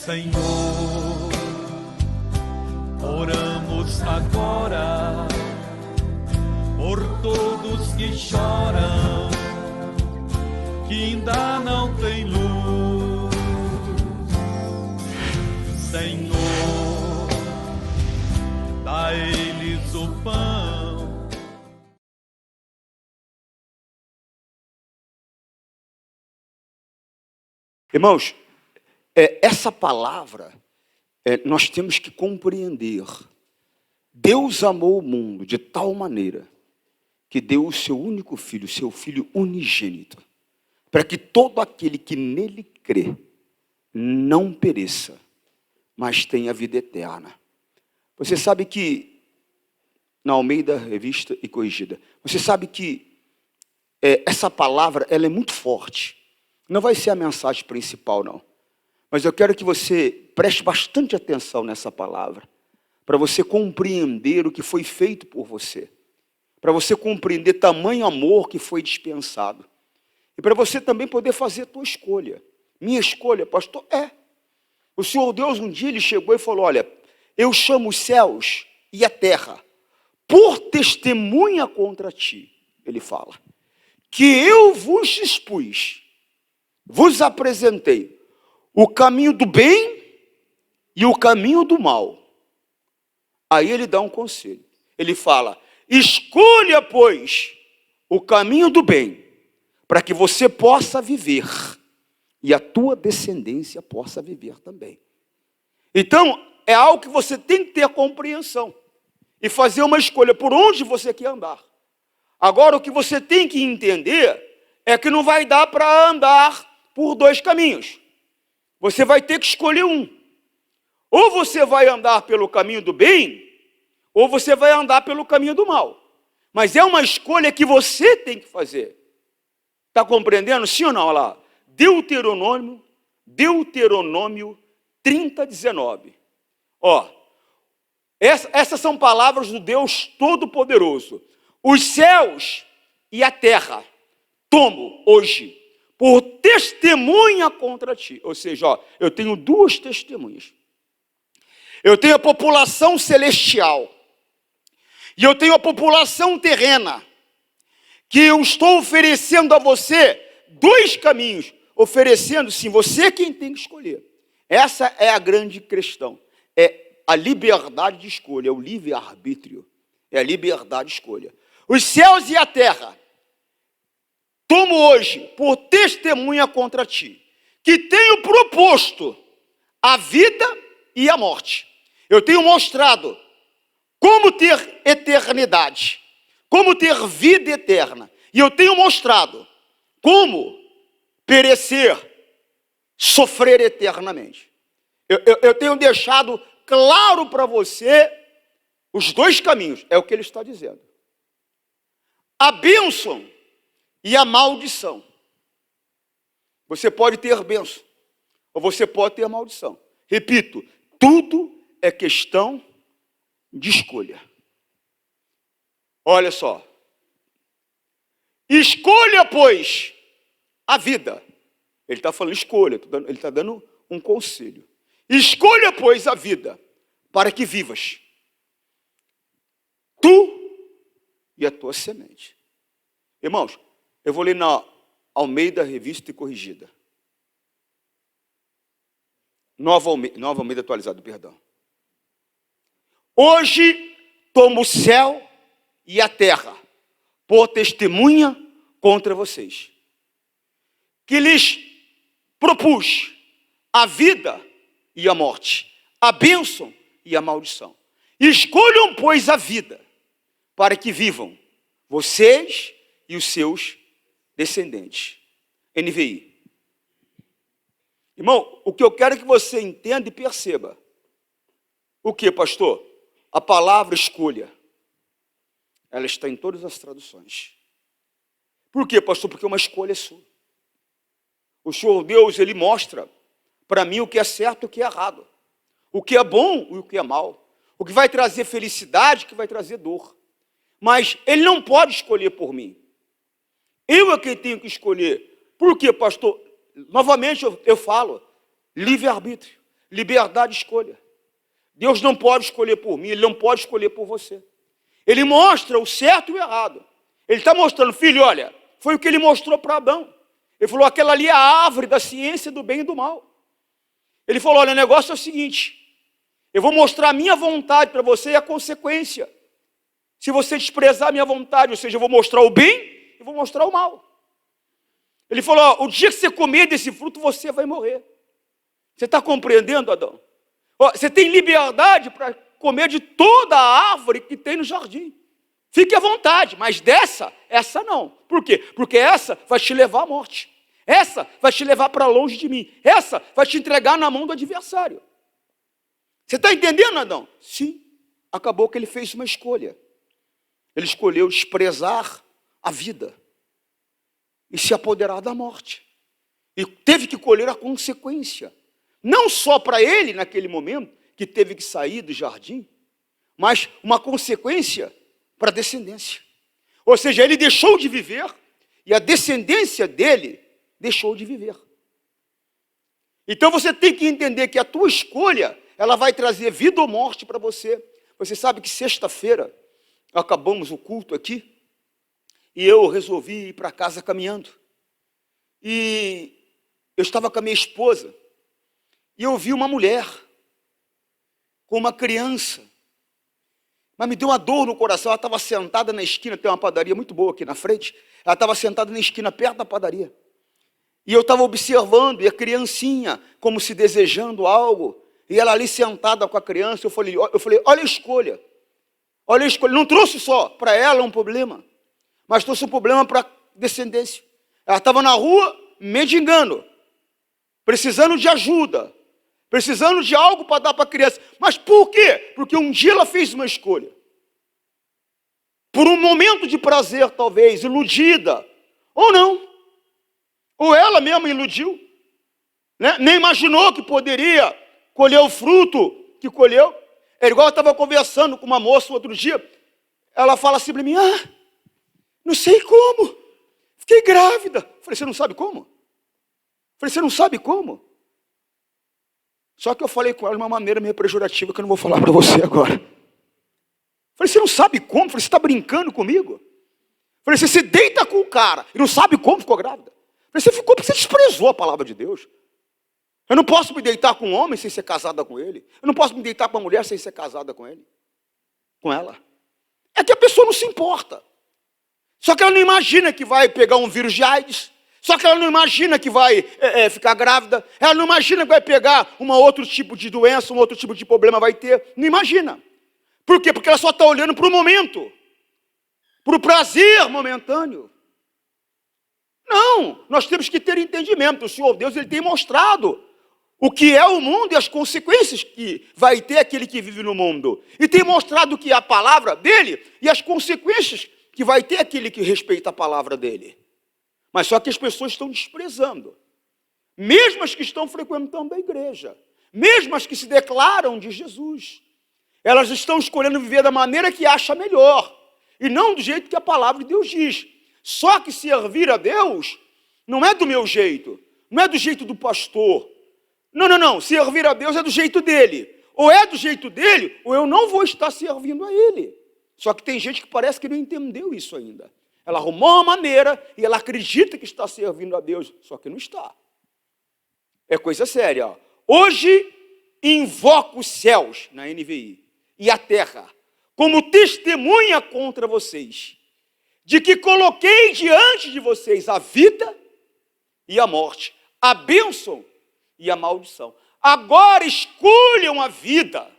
Senhor, oramos agora por todos que choram, que ainda não têm luz. Senhor, dá a eles o pão. Irmãos, essa palavra, nós temos que compreender. Deus amou o mundo de tal maneira que deu o seu único filho, seu filho unigênito, para que todo aquele que nele crê não pereça, mas tenha vida eterna. Você sabe que, na Almeida Revista e Corrigida, você sabe que essa palavra ela é muito forte. Não vai ser a mensagem principal, não. Mas eu quero que você preste bastante atenção nessa palavra, para você compreender o que foi feito por você, para você compreender tamanho amor que foi dispensado, e para você também poder fazer a tua escolha. Minha escolha, pastor, o Senhor Deus um dia ele chegou e falou, olha, eu chamo os céus e a terra, por testemunha contra ti, ele fala, que eu vos expus, vos apresentei o caminho do bem e o caminho do mal. Aí ele dá um conselho. Ele fala, escolha, pois, o caminho do bem, para que você possa viver, e a tua descendência possa viver também. Então, é algo que você tem que ter a compreensão, e fazer uma escolha por onde você quer andar. Agora, o que você tem que entender, é que não vai dar para andar por dois caminhos. Você vai ter que escolher um. Ou você vai andar pelo caminho do bem, ou você vai andar pelo caminho do mal. Mas é uma escolha que você tem que fazer. Está compreendendo? Sim ou não? Olha lá. Deuteronômio 30:19. Essas são palavras do Deus Todo-Poderoso. Os céus e a terra tomo hoje por testemunha contra ti. Ou seja, eu tenho duas testemunhas. Eu tenho a população celestial e eu tenho a população terrena, que eu estou oferecendo a você dois caminhos, oferecendo sim, você quem tem que escolher. Essa é a grande questão, é a liberdade de escolha, é o livre-arbítrio, é a liberdade de escolha. Os céus e a terra tomo hoje por testemunha contra ti, que tenho proposto a vida e a morte. Eu tenho mostrado como ter eternidade, como ter vida eterna. E eu tenho mostrado como perecer, sofrer eternamente. Eu tenho deixado claro para você os dois caminhos, é o que ele está dizendo. A bênção e a maldição. Você pode ter bênção, ou você pode ter maldição. Repito, tudo é questão de escolha. Olha só. Escolha, pois, a vida. Ele está falando escolha, ele está dando um conselho. Escolha, pois, a vida, para que vivas. Tu e a tua semente. Irmãos, eu vou ler na Almeida Revista e Corrigida. Nova Almeida atualizada, perdão. Hoje tomo o céu e a terra por testemunha contra vocês, que lhes propus a vida e a morte, a bênção e a maldição. Escolham, pois, a vida, para que vivam vocês e os seus descendentes. NVI. Irmão, o que eu quero que você entenda e perceba. O que, pastor? A palavra escolha, ela está em todas as traduções. Por quê, pastor? Porque uma escolha é sua. O Senhor Deus, ele mostra para mim o que é certo e o que é errado. O que é bom e o que é mal. O que vai trazer felicidade e o que vai trazer dor. Mas ele não pode escolher por mim. Eu é quem tenho que escolher. Por quê, pastor? Novamente eu falo, livre-arbítrio. liberdade de escolha. Deus não pode escolher por mim, Ele não pode escolher por você. Ele mostra o certo e o errado. Ele está mostrando, filho, olha, foi o que Ele mostrou para Adão. Ele falou, aquela ali é a árvore da ciência do bem e do mal. Ele falou, olha, o negócio é o seguinte, eu vou mostrar a minha vontade para você e a consequência. Se você desprezar a minha vontade, ou seja, eu vou mostrar o bem e vou mostrar o mal. Ele falou, ó, o dia que você comer desse fruto, você vai morrer. Você está compreendendo, Adão? Ó, você tem liberdade para comer de toda a árvore que tem no jardim. Fique à vontade, mas essa não. Por quê? Porque essa vai te levar à morte. Essa vai te levar para longe de mim. Essa vai te entregar na mão do adversário. Você está entendendo, Adão? Sim. Acabou que ele fez uma escolha. Ele escolheu desprezar a vida e se apoderar da morte. E teve que colher a consequência. Não só para ele, naquele momento, que teve que sair do jardim, mas uma consequência para a descendência. Ou seja, ele deixou de viver e a descendência dele deixou de viver. Então você tem que entender que a tua escolha, ela vai trazer vida ou morte para você. Você sabe que sexta-feira acabamos o culto aqui e eu resolvi ir para casa caminhando. E eu estava com a minha esposa e eu vi uma mulher com uma criança. Mas me deu uma dor no coração. Ela estava sentada na esquina, tem uma padaria muito boa aqui na frente. Ela estava sentada na esquina, perto da padaria. E eu estava observando, e a criancinha, como se desejando algo, e ela ali sentada com a criança, eu falei, olha a escolha. Olha a escolha. Não trouxe só para ela um problema, mas trouxe um problema para a descendência. Ela estava na rua, mendigando, precisando de ajuda, precisando de algo para dar para a criança. Mas por quê? Porque um dia ela fez uma escolha. Por um momento de prazer, talvez, iludida, ou não. Ou ela mesma iludiu, né? Nem imaginou que poderia colher o fruto que colheu. É igual eu estava conversando com uma moça outro dia, ela fala assim para mim, não sei como, fiquei grávida. Falei, você não sabe como? Falei, você não sabe como? Só que eu falei com ela de uma maneira meio pejorativa que eu não vou falar para você agora. Falei, você não sabe como? Falei, você está brincando comigo? Falei, você se deita com o cara e não sabe como ficou grávida? Falei, você ficou porque você desprezou a palavra de Deus. Eu não posso me deitar com um homem sem ser casada com ele. Eu não posso me deitar com uma mulher sem ser casada com ele. Com ela. É que a pessoa não se importa. Só que ela não imagina que vai pegar um vírus de AIDS. Só que ela não imagina que vai ficar grávida. Ela não imagina que vai pegar um outro tipo de doença, um outro tipo de problema vai ter. Não imagina. Por quê? Porque ela só está olhando para o momento. Para o prazer momentâneo. Não, nós temos que ter entendimento. O Senhor Deus, Ele tem mostrado o que é o mundo e as consequências que vai ter aquele que vive no mundo. E tem mostrado o que é a palavra dEle e as consequências que vai ter aquele que respeita a palavra dEle. Mas só que as pessoas estão desprezando. Mesmo as que estão frequentando a igreja. Mesmo as que se declaram de Jesus. Elas estão escolhendo viver da maneira que acha melhor. E não do jeito que a palavra de Deus diz. Só que servir a Deus não é do meu jeito. Não é do jeito do pastor. Não. Servir a Deus é do jeito dele. Ou é do jeito dele, ou eu não vou estar servindo a ele. Só que tem gente que parece que não entendeu isso ainda. Ela arrumou uma maneira e ela acredita que está servindo a Deus, só que não está. É coisa séria. Ó. Hoje invoco os céus, na NVI, e a terra, como testemunha contra vocês, de que coloquei diante de vocês a vida e a morte, a bênção e a maldição. Agora escolham a vida.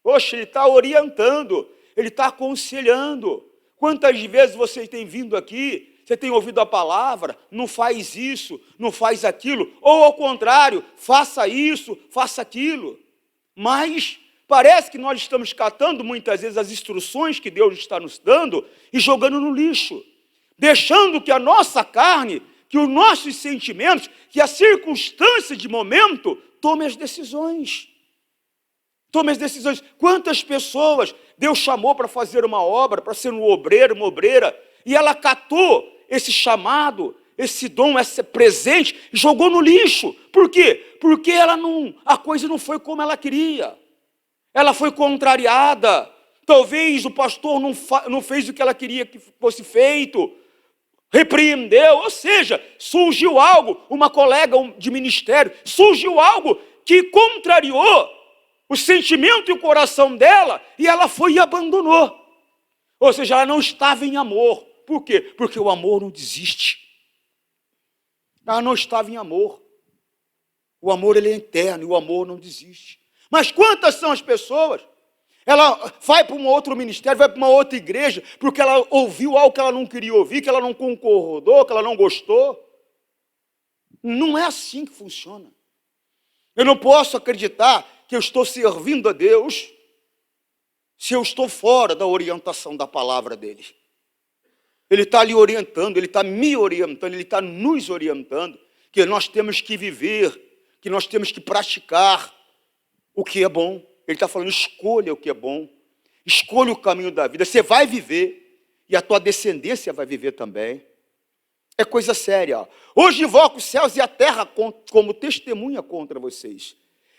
Poxa, ele está orientando, ele está aconselhando. Quantas vezes você tem vindo aqui, você tem ouvido a palavra, não faz isso, não faz aquilo, ou ao contrário, faça isso, faça aquilo. Mas parece que nós estamos catando muitas vezes as instruções que Deus está nos dando e jogando no lixo, deixando que a nossa carne, que os nossos sentimentos, que a circunstância de momento tome as decisões. Tome as decisões. Quantas pessoas Deus chamou para fazer uma obra, para ser um obreiro, uma obreira, e ela catou esse chamado, esse dom, esse presente, e jogou no lixo. Por quê? Porque a coisa não foi como ela queria. Ela foi contrariada. Talvez o pastor não fez o que ela queria que fosse feito. Repreendeu, ou seja, surgiu algo, uma colega de ministério, surgiu algo que contrariou o sentimento e o coração dela, e ela foi e abandonou. Ou seja, ela não estava em amor. Por quê? Porque o amor não desiste. Ela não estava em amor. O amor, ele é eterno, e o amor não desiste. Mas quantas são as pessoas? Ela vai para um outro ministério, vai para uma outra igreja, porque ela ouviu algo que ela não queria ouvir, que ela não concordou, que ela não gostou. Não é assim que funciona. Eu não posso acreditar que eu estou servindo a Deus se eu estou fora da orientação da palavra dele. Ele está lhe orientando, ele está me orientando, ele está nos orientando, que nós temos que viver, que nós temos que praticar o que é bom. Ele está falando, escolha o que é bom, escolha o caminho da vida. Você vai viver, e a tua descendência vai viver também. É coisa séria. Hoje invoco os céus e a terra como testemunha contra vocês,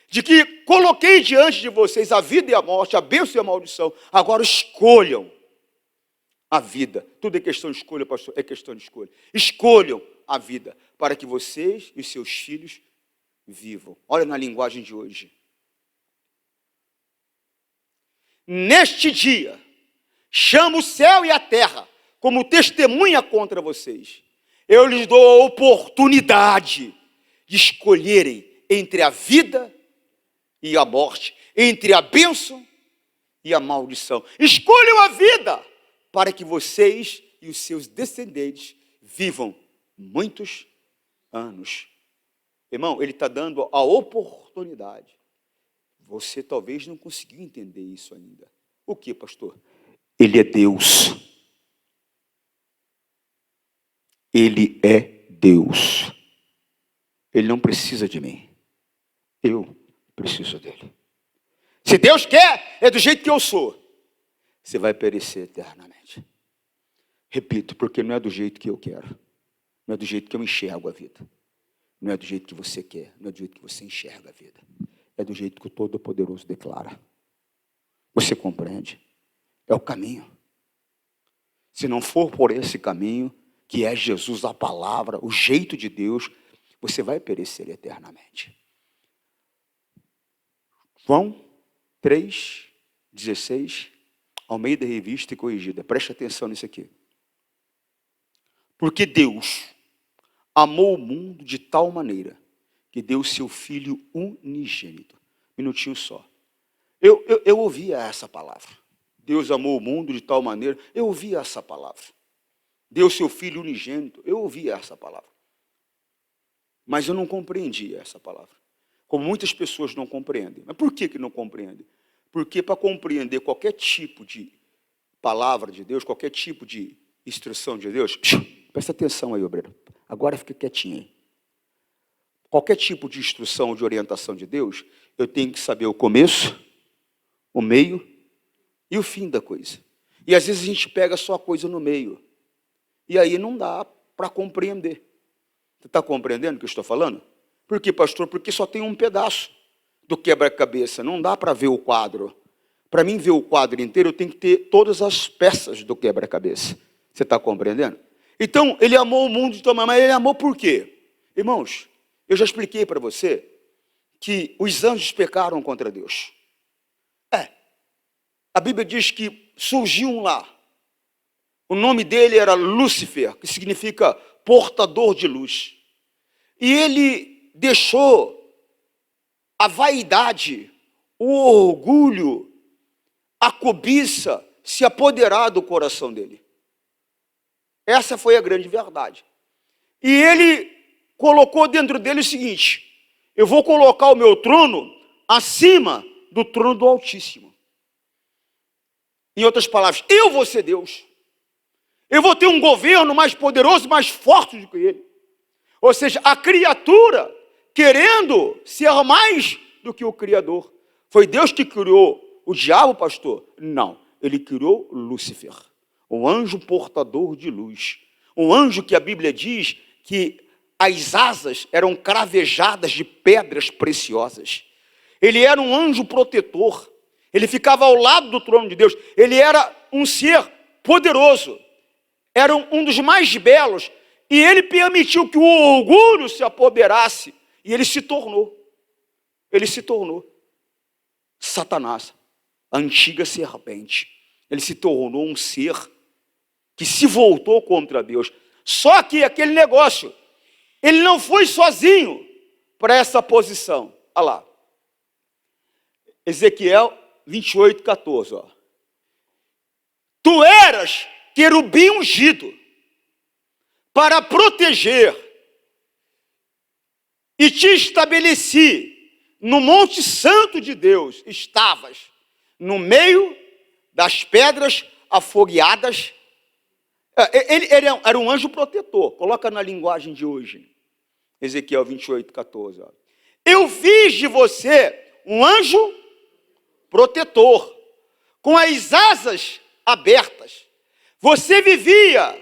de que coloquei diante de vocês a vida e a morte, a bênção e a maldição. Agora escolham a vida. Tudo é questão de escolha, pastor, é questão de escolha. Escolham a vida, para que vocês e seus filhos vivam. Olha na linguagem de hoje. Neste dia, chamo o céu e a terra como testemunha contra vocês. Eu lhes dou a oportunidade de escolherem entre a vida e a morte, entre a bênção e a maldição. Escolham a vida para que vocês e os seus descendentes vivam muitos anos. Irmão, ele está dando a oportunidade. Você talvez não conseguiu entender isso ainda. O que, pastor? Ele é Deus. Ele é Deus. Ele não precisa de mim. Eu preciso dele. Se Deus quer, é do jeito que eu sou. Você vai perecer eternamente. Repito, porque não é do jeito que eu quero. Não é do jeito que eu enxergo a vida. Não é do jeito que você quer. Não é do jeito que você enxerga a vida. É do jeito que o Todo-Poderoso declara. Você compreende? É o caminho. Se não for por esse caminho, que é Jesus, a palavra, o jeito de Deus, você vai perecer eternamente. João 3,16, Almeida Revista e Corrigida. Preste atenção nisso aqui. Porque Deus amou o mundo de tal maneira que deu o seu Filho unigênito. Minutinho só. Eu ouvia essa palavra. Deus amou o mundo de tal maneira. Eu ouvia essa palavra. Deu o seu Filho unigênito. Eu ouvia essa palavra. Mas eu não compreendia essa palavra. Como muitas pessoas não compreendem. Mas por que não compreendem? Porque para compreender qualquer tipo de palavra de Deus, qualquer tipo de instrução de Deus, presta atenção aí, obreiro. Agora fica quietinho aí. Qualquer tipo de instrução, de orientação de Deus, eu tenho que saber o começo, o meio e o fim da coisa. E às vezes a gente pega só a coisa no meio. E aí não dá para compreender. Você está compreendendo o que eu estou falando? Por quê, pastor? Porque só tem um pedaço do quebra-cabeça. Não dá para ver o quadro. Para mim ver o quadro inteiro, eu tenho que ter todas as peças do quebra-cabeça. Você está compreendendo? Então, ele amou o mundo de tal maneira, mas ele amou por quê? Irmãos, eu já expliquei para você que os anjos pecaram contra Deus. A Bíblia diz que surgiu um lá. O nome dele era Lúcifer, que significa portador de luz. E ele deixou a vaidade, o orgulho, a cobiça se apoderar do coração dele. Essa foi a grande verdade. E ele colocou dentro dele o seguinte: eu vou colocar o meu trono acima do trono do Altíssimo. Em outras palavras, eu vou ser Deus. Eu vou ter um governo mais poderoso, mais forte do que ele. Ou seja, a criatura querendo ser mais do que o Criador. Foi Deus que criou o diabo, pastor? Não, ele criou Lúcifer, o anjo portador de luz. Um anjo que a Bíblia diz que as asas eram cravejadas de pedras preciosas. Ele era um anjo protetor. Ele ficava ao lado do trono de Deus. Ele era um ser poderoso. Era um dos mais belos. E ele permitiu que o orgulho se apoderasse. E ele se tornou Satanás, a antiga serpente. Ele se tornou um ser que se voltou contra Deus. Só que aquele negócio, ele não foi sozinho para essa posição. Olha lá. Ezequiel 28, 14. Ó. Tu eras querubim ungido para proteger, e te estabeleci no monte santo de Deus. Estavas no meio das pedras afogueadas. Ele era um anjo protetor. Coloca na linguagem de hoje. Ezequiel 28, 14. Ó. Eu fiz de você um anjo protetor, com as asas abertas. Você vivia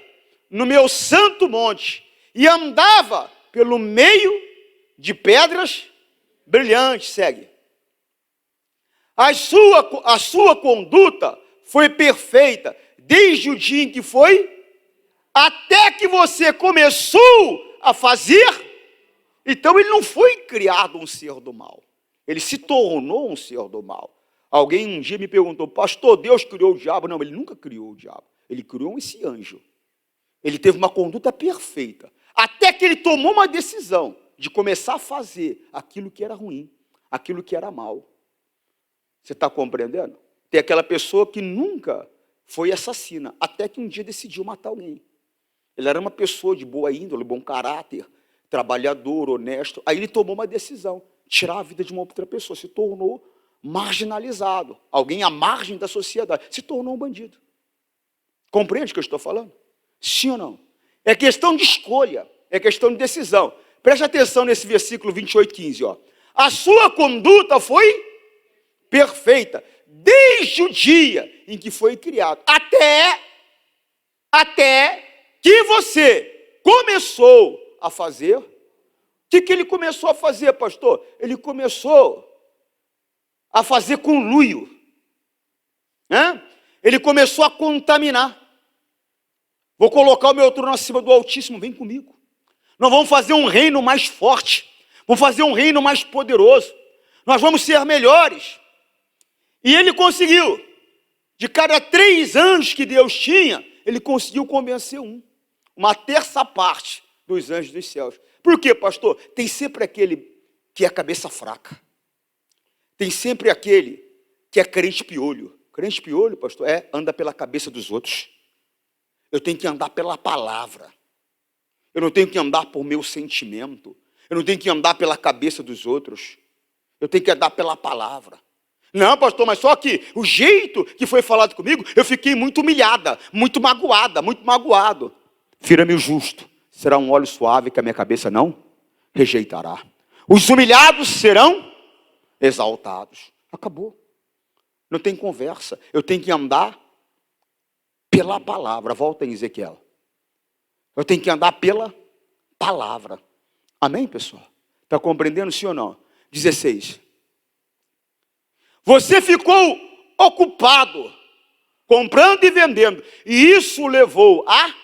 no meu santo monte e andava pelo meio de pedras brilhantes. Segue. A sua conduta foi perfeita desde o dia em que foi, até que você começou a fazer. Então ele não foi criado um ser do mal. Ele se tornou um ser do mal. Alguém um dia me perguntou, pastor, Deus criou o diabo? Não, ele nunca criou o diabo. Ele criou esse anjo. Ele teve uma conduta perfeita. Até que ele tomou uma decisão de começar a fazer aquilo que era ruim, aquilo que era mal. Você está compreendendo? Tem aquela pessoa que nunca foi assassina, até que um dia decidiu matar alguém. Ele era uma pessoa de boa índole, bom caráter, trabalhador, honesto. Aí ele tomou uma decisão, tirar a vida de uma outra pessoa, se tornou marginalizado, alguém à margem da sociedade, se tornou um bandido. Compreende o que eu estou falando? Sim ou não? É questão de escolha, é questão de decisão. Preste atenção nesse versículo 28, 15. Ó. A sua conduta foi perfeita, desde o dia em que foi criado, até que você começou a fazer. O que ele começou a fazer, pastor? Ele começou a fazer conluio. Ele começou a contaminar. Vou colocar o meu trono acima do Altíssimo, vem comigo. Nós vamos fazer um reino mais forte, vamos fazer um reino mais poderoso, nós vamos ser melhores. E ele conseguiu, de cada 3 anjos que Deus tinha, ele conseguiu convencer uma terça parte dos anjos dos céus. Por quê, pastor? Tem sempre aquele que é cabeça fraca, tem sempre aquele que é crente piolho. Crente piolho, pastor, anda pela cabeça dos outros. Eu tenho que andar pela palavra. Eu não tenho que andar por meu sentimento. Eu não tenho que andar pela cabeça dos outros. Eu tenho que andar pela palavra. Não, pastor, mas só que o jeito que foi falado comigo, eu fiquei muito humilhada, muito magoada, muito magoado. Fira-me o justo, será um óleo suave que a minha cabeça não rejeitará. Os humilhados serão exaltados. Acabou. Não tem conversa. Eu tenho que andar pela palavra. Volta em Ezequiel. Eu tenho que andar pela palavra. Amém, pessoal? Está compreendendo, sim ou não? 16. Você ficou ocupado, comprando e vendendo. E isso levou à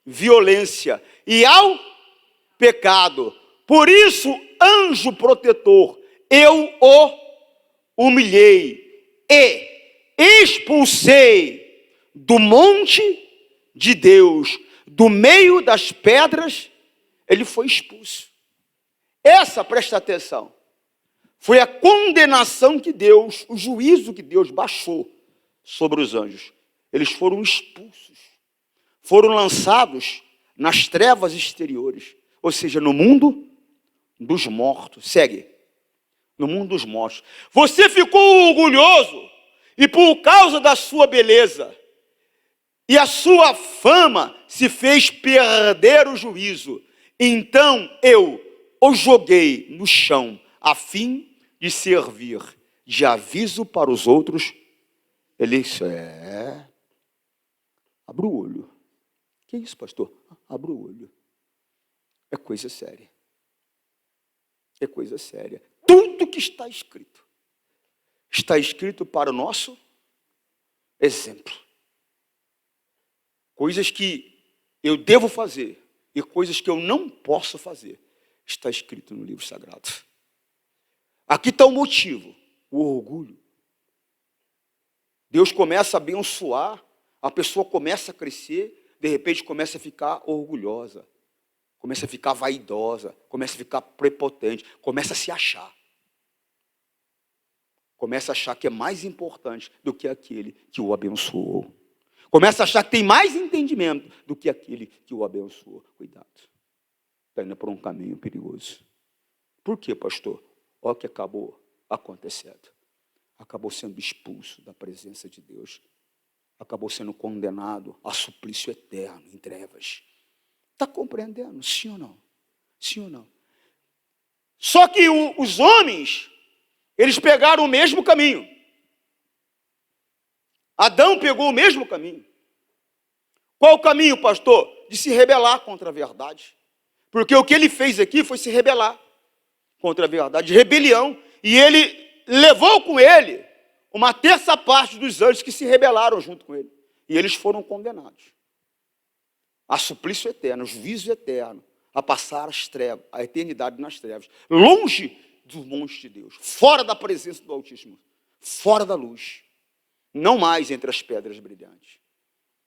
violência e ao pecado. Por isso, anjo protetor, eu o humilhei e expulsei do monte de Deus, do meio das pedras, ele foi expulso. Essa, presta atenção, foi a condenação que Deus, o juízo que Deus baixou sobre os anjos. Eles foram expulsos, foram lançados nas trevas exteriores, ou seja, no mundo dos mortos. Segue. No mundo dos mortos. Você ficou orgulhoso e por causa da sua beleza e a sua fama se fez perder o juízo. Então eu o joguei no chão a fim de servir de aviso para os outros. Ele disse, abra o olho. Que isso, pastor? Abra o olho. É coisa séria. É coisa séria. Tudo que está escrito para o nosso exemplo. Coisas que eu devo fazer e coisas que eu não posso fazer, está escrito no livro sagrado. Aqui está o motivo, o orgulho. Deus começa a abençoar, a pessoa começa a crescer, de repente começa a ficar orgulhosa, começa a ficar vaidosa, começa a ficar prepotente, começa a se achar. Começa a achar que é mais importante do que aquele que o abençoou. Começa a achar que tem mais entendimento do que aquele que o abençoou. Cuidado. Está indo por um caminho perigoso. Por quê, pastor? Olha o que acabou acontecendo. Acabou sendo expulso da presença de Deus. Acabou sendo condenado a suplício eterno em trevas. Está compreendendo? Sim ou não? Sim ou não? Só que os homens, eles pegaram o mesmo caminho. Adão pegou o mesmo caminho. Qual o caminho, pastor? De se rebelar contra a verdade. Porque o que ele fez aqui foi se rebelar contra a verdade, rebelião. E ele levou com ele uma terça parte dos anjos que se rebelaram junto com ele. E eles foram condenados a suplício eterno, juízo eterno, a passar as trevas, a eternidade nas trevas, longe do monte de Deus, fora da presença do Altíssimo, fora da luz, não mais entre as pedras brilhantes.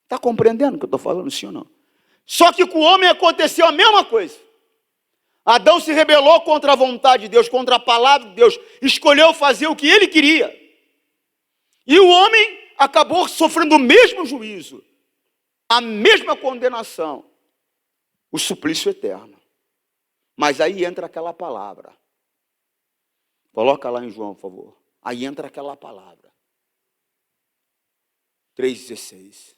Está compreendendo o que eu estou falando, sim ou não? Só que com o homem aconteceu a mesma coisa. Adão se rebelou contra a vontade de Deus, contra a palavra de Deus, escolheu fazer o que ele queria. E o homem acabou sofrendo o mesmo juízo, a mesma condenação, o suplício eterno. Mas aí entra aquela palavra. Coloca lá em João, por favor. Aí entra aquela palavra. 3,16.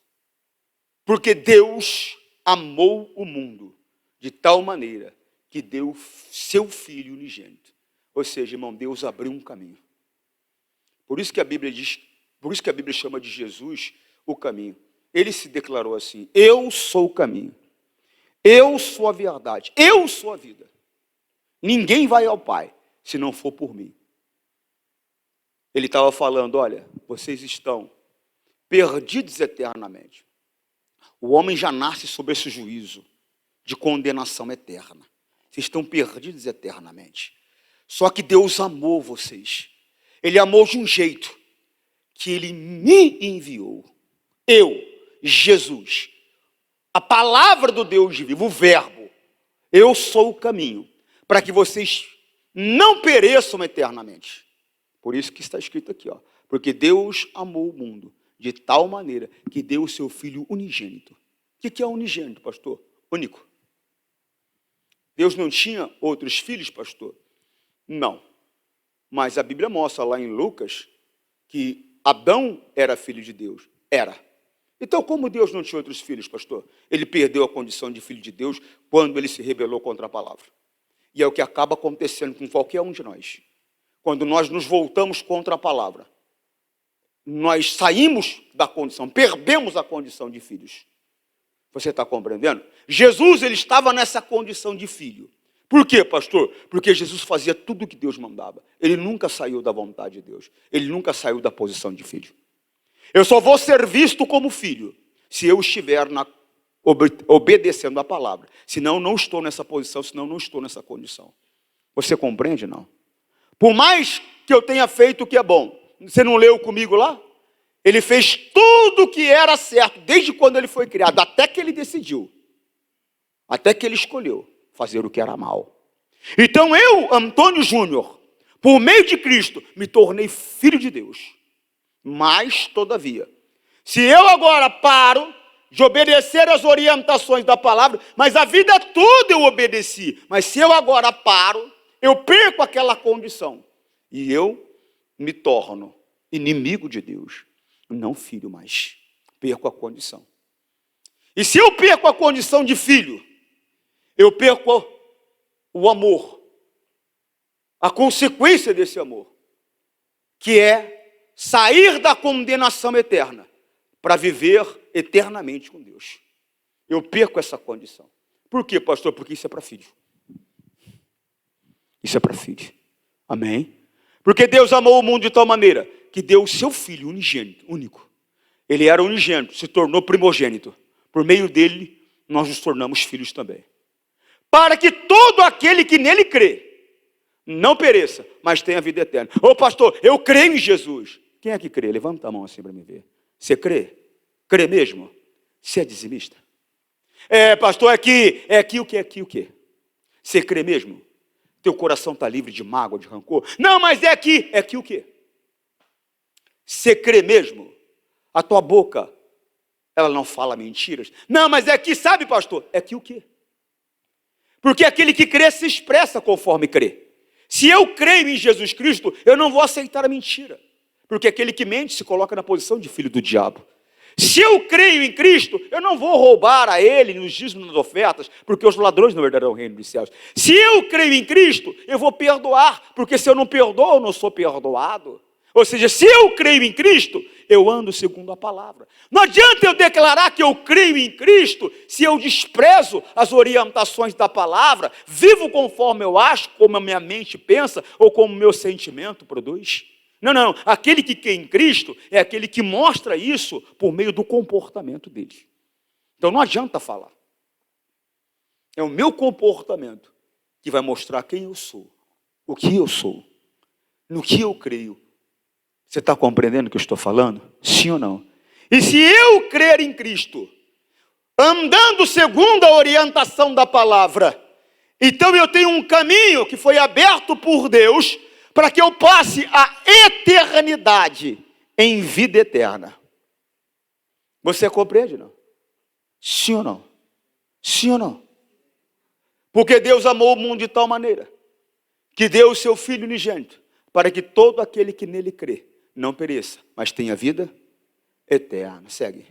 Porque Deus amou o mundo de tal maneira que deu seu Filho unigênito. Ou seja, irmão, Deus abriu um caminho. Por isso que a Bíblia diz, por isso que a Bíblia chama de Jesus o caminho. Ele se declarou assim: eu sou o caminho, eu sou a verdade, eu sou a vida. Ninguém vai ao Pai se não for por mim. Ele estava falando: olha, vocês estão perdidos eternamente. O homem já nasce sob esse juízo de condenação eterna. Vocês estão perdidos eternamente. Só que Deus amou vocês. Ele amou de um jeito que Ele me enviou. Eu, Jesus, a palavra do Deus vivo, o verbo, eu sou o caminho, para que vocês não pereçam eternamente. Por isso que está escrito aqui, ó. Porque Deus amou o mundo de tal maneira que deu o seu Filho unigênito. O que é unigênito, pastor? Único. Deus não tinha outros filhos, pastor? Não. Mas a Bíblia mostra lá em Lucas que Adão era filho de Deus. Era. Então, como Deus não tinha outros filhos, pastor? Ele perdeu a condição de filho de Deus quando ele se rebelou contra a palavra. E é o que acaba acontecendo com qualquer um de nós. Quando nós nos voltamos contra a palavra, nós saímos da condição, perdemos a condição de filhos. Você está compreendendo? Jesus, ele estava nessa condição de filho. Por quê, pastor? Porque Jesus fazia tudo o que Deus mandava. Ele nunca saiu da vontade de Deus. Ele nunca saiu da posição de filho. Eu só vou ser visto como filho se eu estiver obedecendo a palavra. Senão, não estou nessa posição, senão não estou nessa condição. Você compreende, não? Por mais que eu tenha feito o que é bom, você não leu comigo lá? Ele fez tudo o que era certo, desde quando ele foi criado, até que ele decidiu, até que ele escolheu fazer o que era mal. Então eu, Antônio Júnior, por meio de Cristo, me tornei filho de Deus. Mas, todavia, se eu agora paro de obedecer às orientações da palavra, mas a vida toda eu obedeci, mas se eu agora paro, eu perco aquela condição. E eu me torno inimigo de Deus. Não filho mais. Perco a condição. E se eu perco a condição de filho, eu perco o amor. A consequência desse amor, que é sair da condenação eterna para viver eternamente com Deus. Eu perco essa condição. Por quê, pastor? Porque isso é para filho. Isso é para filho. Amém? Porque Deus amou o mundo de tal maneira que deu o seu Filho unigênito, único. Ele era unigênito, se tornou primogênito. Por meio dele, nós nos tornamos filhos também. Para que todo aquele que nele crê, não pereça, mas tenha vida eterna. Ô pastor, eu creio em Jesus. Quem é que crê? Levanta a mão assim para me ver. Você crê? Crê mesmo? Você é dizimista? Pastor, é aqui o quê? Você crê mesmo? Teu coração está livre de mágoa, de rancor? Não, mas é aqui o quê? Você crê mesmo? A tua boca, ela não fala mentiras? Não, mas é aqui, sabe, pastor? É aqui o quê? Porque aquele que crê se expressa conforme crê. Se eu creio em Jesus Cristo, eu não vou aceitar a mentira. Porque aquele que mente se coloca na posição de filho do diabo. Se eu creio em Cristo, eu não vou roubar a Ele nos dízimos, nas ofertas, porque os ladrões não herdarão o reino dos céus. Se eu creio em Cristo, eu vou perdoar, porque se eu não perdoo, eu não sou perdoado. Ou seja, se eu creio em Cristo, eu ando segundo a palavra. Não adianta eu declarar que eu creio em Cristo, se eu desprezo as orientações da palavra, vivo conforme eu acho, como a minha mente pensa, ou como o meu sentimento produz. Não. Aquele que crê em Cristo é aquele que mostra isso por meio do comportamento dele. Então não adianta falar. É o meu comportamento que vai mostrar quem eu sou, o que eu sou, no que eu creio. Você está compreendendo o que eu estou falando? Sim ou não? E se eu crer em Cristo, andando segundo a orientação da palavra, então eu tenho um caminho que foi aberto por Deus para que eu passe a eternidade em vida eterna. Você compreende, não? Sim ou não? Sim ou não? Porque Deus amou o mundo de tal maneira que deu o seu Filho unigênito para que todo aquele que nele crê não pereça, mas tenha vida eterna. Segue.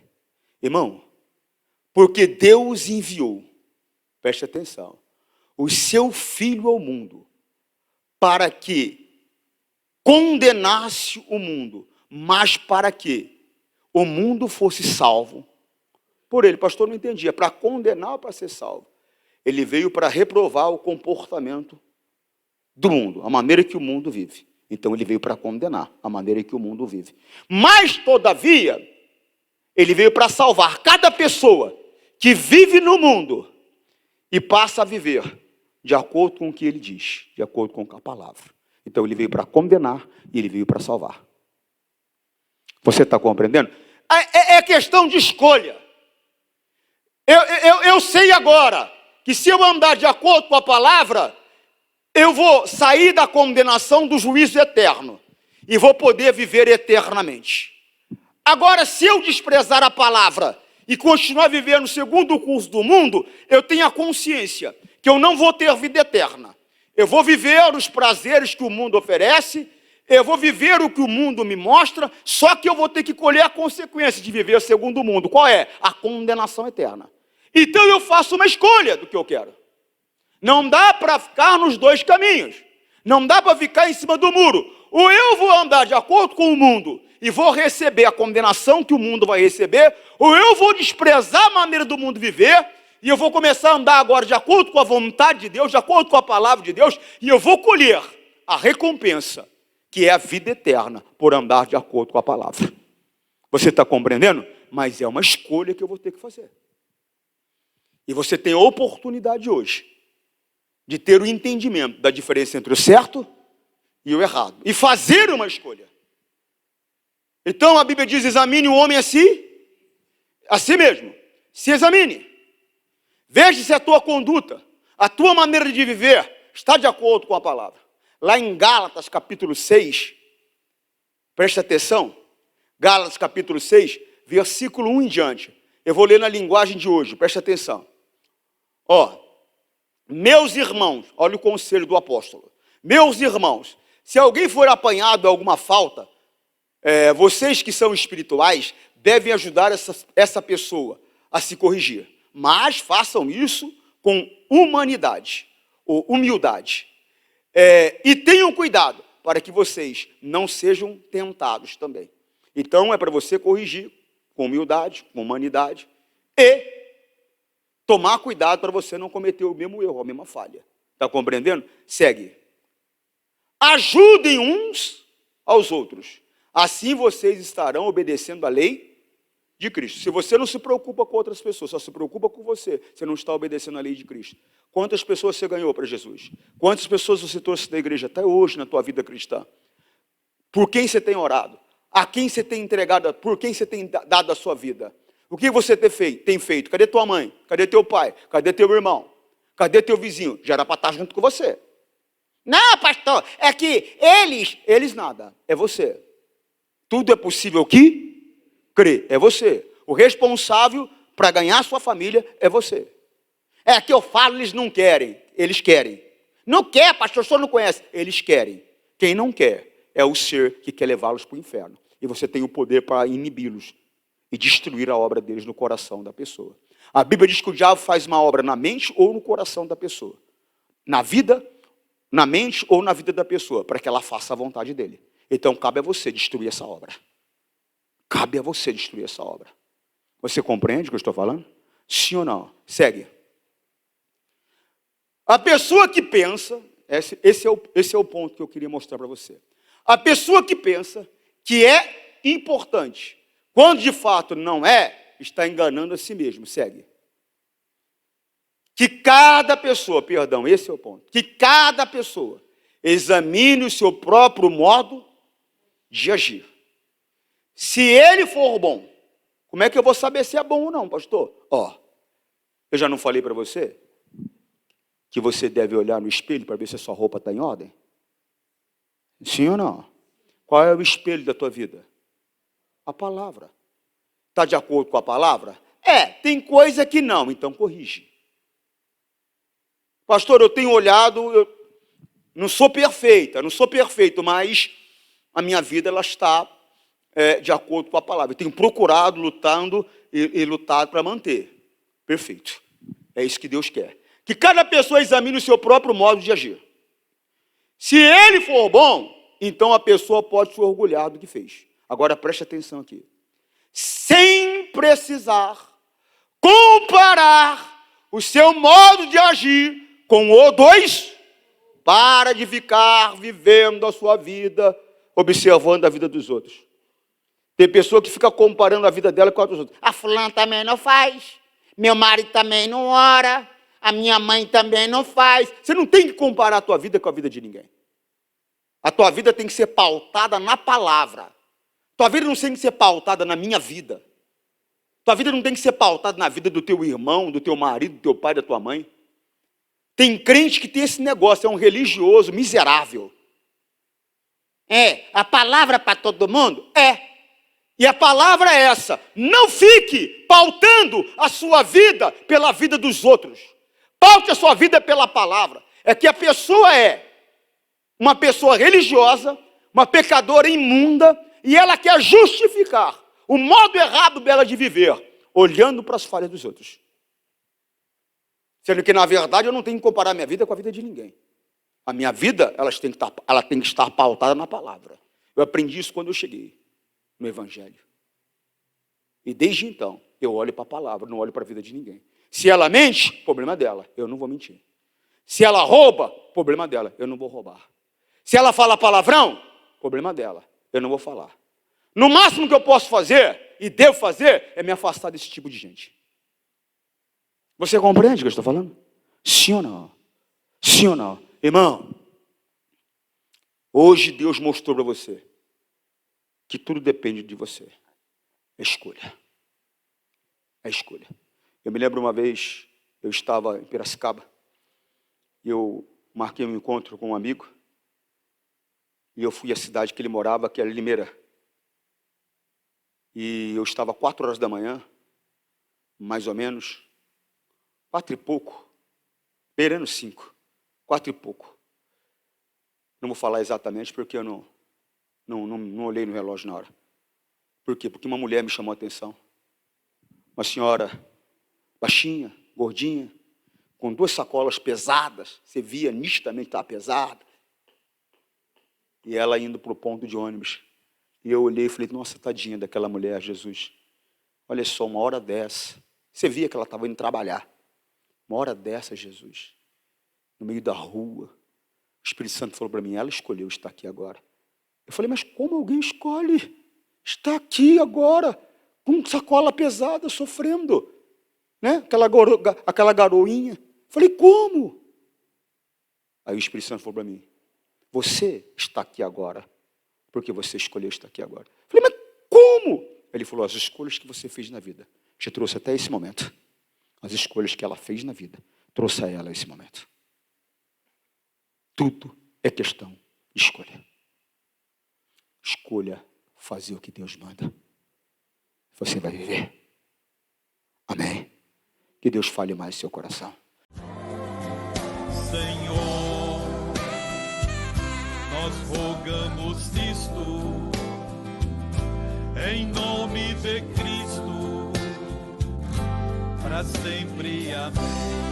Irmão, porque Deus enviou, preste atenção, o seu Filho ao mundo para que condenasse o mundo, mas para que o mundo fosse salvo por ele. Pastor, não entendia, para condenar ou para ser salvo? Ele veio para reprovar o comportamento do mundo, a maneira que o mundo vive. Então ele veio para condenar a maneira que o mundo vive. Mas, todavia, ele veio para salvar cada pessoa que vive no mundo e passa a viver de acordo com o que ele diz, de acordo com a palavra. Então ele veio para condenar e ele veio para salvar. Você está compreendendo? É questão de escolha. Eu sei agora que se eu andar de acordo com a palavra, eu vou sair da condenação do juízo eterno e vou poder viver eternamente. Agora, se eu desprezar a palavra e continuar vivendo segundo o curso do mundo, eu tenho a consciência que eu não vou ter vida eterna. Eu vou viver os prazeres que o mundo oferece, eu vou viver o que o mundo me mostra, só que eu vou ter que colher a consequência de viver segundo o mundo. Qual é? A condenação eterna. Então eu faço uma escolha do que eu quero. Não dá para ficar nos dois caminhos. Não dá para ficar em cima do muro. Ou eu vou andar de acordo com o mundo e vou receber a condenação que o mundo vai receber, ou eu vou desprezar a maneira do mundo viver e eu vou começar a andar agora de acordo com a vontade de Deus, de acordo com a palavra de Deus, e eu vou colher a recompensa, que é a vida eterna, por andar de acordo com a palavra. Você está compreendendo? Mas é uma escolha que eu vou ter que fazer. E você tem a oportunidade hoje de ter o entendimento da diferença entre o certo e o errado. E fazer uma escolha. Então a Bíblia diz, examine o homem a si mesmo. Se examine. Veja se a tua conduta, a tua maneira de viver, está de acordo com a palavra. Lá em Gálatas capítulo 6, preste atenção, Gálatas capítulo 6, versículo 1 em diante. Eu vou ler na linguagem de hoje, preste atenção. Meus irmãos, olha o conselho do apóstolo. Meus irmãos, se alguém for apanhado em alguma falta, vocês que são espirituais devem ajudar essa pessoa a se corrigir. Mas façam isso com humanidade, ou humildade. E tenham cuidado para que vocês não sejam tentados também. Então é para você corrigir com humildade, com humanidade e tomar cuidado para você não cometer o mesmo erro, a mesma falha. Está compreendendo? Segue. Ajudem uns aos outros. Assim vocês estarão obedecendo a lei de Cristo. Se você não se preocupa com outras pessoas, só se preocupa com você, você não está obedecendo a lei de Cristo. Quantas pessoas você ganhou para Jesus? Quantas pessoas você trouxe da igreja até hoje na tua vida cristã? Por quem você tem orado? A quem você tem entregado? Por quem você tem dado a sua vida? O que você tem feito? Cadê tua mãe? Cadê teu pai? Cadê teu irmão? Cadê teu vizinho? Já era para estar junto com você. Não, pastor, é que eles nada, é você. Tudo é possível que crê, é você. O responsável para ganhar a sua família é você. É que eu falo, eles não querem, eles querem. Não quer, pastor, o senhor não conhece. Eles querem. Quem não quer é o ser que quer levá-los para o inferno. E você tem o poder para inibi-los e destruir a obra deles no coração da pessoa. A Bíblia diz que o diabo faz uma obra na mente ou no coração da pessoa. Na vida, na mente ou na vida da pessoa, para que ela faça a vontade dele. Então cabe a você destruir essa obra. Cabe a você destruir essa obra. Você compreende o que eu estou falando? Sim ou não? Segue. A pessoa que pensa, esse é o ponto que eu queria mostrar para você. A pessoa que pensa que é importante, quando de fato não é, está enganando a si mesmo. Segue. Que cada pessoa, perdão, esse é o ponto. Que cada pessoa examine o seu próprio modo de agir. Se ele for bom, como é que eu vou saber se é bom ou não, pastor? Eu já não falei para você que você deve olhar no espelho para ver se a sua roupa está em ordem? Sim ou não? Qual é o espelho da tua vida? A palavra. Está de acordo com a palavra? Tem coisa que não, então corrige. Pastor, eu tenho olhado, eu não sou perfeito, mas a minha vida ela está de acordo com a palavra. Eu tenho procurado, lutando e lutado para manter. Perfeito. É isso que Deus quer. Que cada pessoa examine o seu próprio modo de agir. Se ele for bom, então a pessoa pode se orgulhar do que fez. Agora preste atenção aqui. Sem precisar comparar o seu modo de agir com o dois, para de ficar vivendo a sua vida, observando a vida dos outros. Tem pessoa que fica comparando a vida dela com a dos outros. A fulana também não faz, meu marido também não ora, a minha mãe também não faz. Você não tem que comparar a tua vida com a vida de ninguém. A tua vida tem que ser pautada na palavra. Tua vida não tem que ser pautada na minha vida. Tua vida não tem que ser pautada na vida do teu irmão, do teu marido, do teu pai, da tua mãe. Tem crente que tem esse negócio, é um religioso miserável. A palavra para todo mundo? E a palavra é essa: não fique pautando a sua vida pela vida dos outros. Paute a sua vida pela palavra. É que a pessoa é uma pessoa religiosa, uma pecadora imunda, e ela quer justificar o modo errado dela de viver, olhando para as falhas dos outros. Sendo que, na verdade, eu não tenho que comparar a minha vida com a vida de ninguém. A minha vida, ela tem que estar pautada na palavra. Eu aprendi isso quando eu cheguei no Evangelho. E desde então, eu olho para a palavra, não olho para a vida de ninguém. Se ela mente, problema dela, eu não vou mentir. Se ela rouba, problema dela, eu não vou roubar. Se ela fala palavrão, problema dela, eu não vou falar. No máximo que eu posso fazer, e devo fazer, é me afastar desse tipo de gente. Você compreende o que eu estou falando? Sim ou não? Sim ou não? Irmão, hoje Deus mostrou para você que tudo depende de você. É escolha. É escolha. Eu me lembro uma vez, eu estava em Piracicaba, e eu marquei um encontro com um amigo, e eu fui à cidade que ele morava, que era Limeira. E eu estava 4 horas da manhã, mais ou menos, 4 e pouco, beirando 5, 4 e pouco. Não vou falar exatamente porque eu não olhei no relógio na hora. Por quê? Porque uma mulher me chamou a atenção. Uma senhora baixinha, gordinha, com 2 sacolas pesadas, você via nitidamente que estava pesada. E ela indo para o ponto de ônibus. E eu olhei e falei, nossa, tadinha daquela mulher, Jesus. Olha só, 1 hora dessa. Você via que ela estava indo trabalhar. Uma hora dessa, Jesus, no meio da rua, o Espírito Santo falou para mim, ela escolheu estar aqui agora. Eu falei, mas como alguém escolhe? Está aqui agora, com sacola pesada, sofrendo. Né? Aquela garoinha. Eu falei, como? Aí o Espírito Santo falou para mim, você está aqui agora, porque você escolheu estar aqui agora. Eu falei, mas como? Ele falou, as escolhas que você fez na vida te trouxe até esse momento. As escolhas que ela fez na vida trouxe a ela esse momento. Tudo é questão de escolha. Escolha fazer o que Deus manda. Você vai viver. Amém. Que Deus fale mais no seu coração. Senhor, nós rogamos isto em nome de Cristo, para sempre. Amém.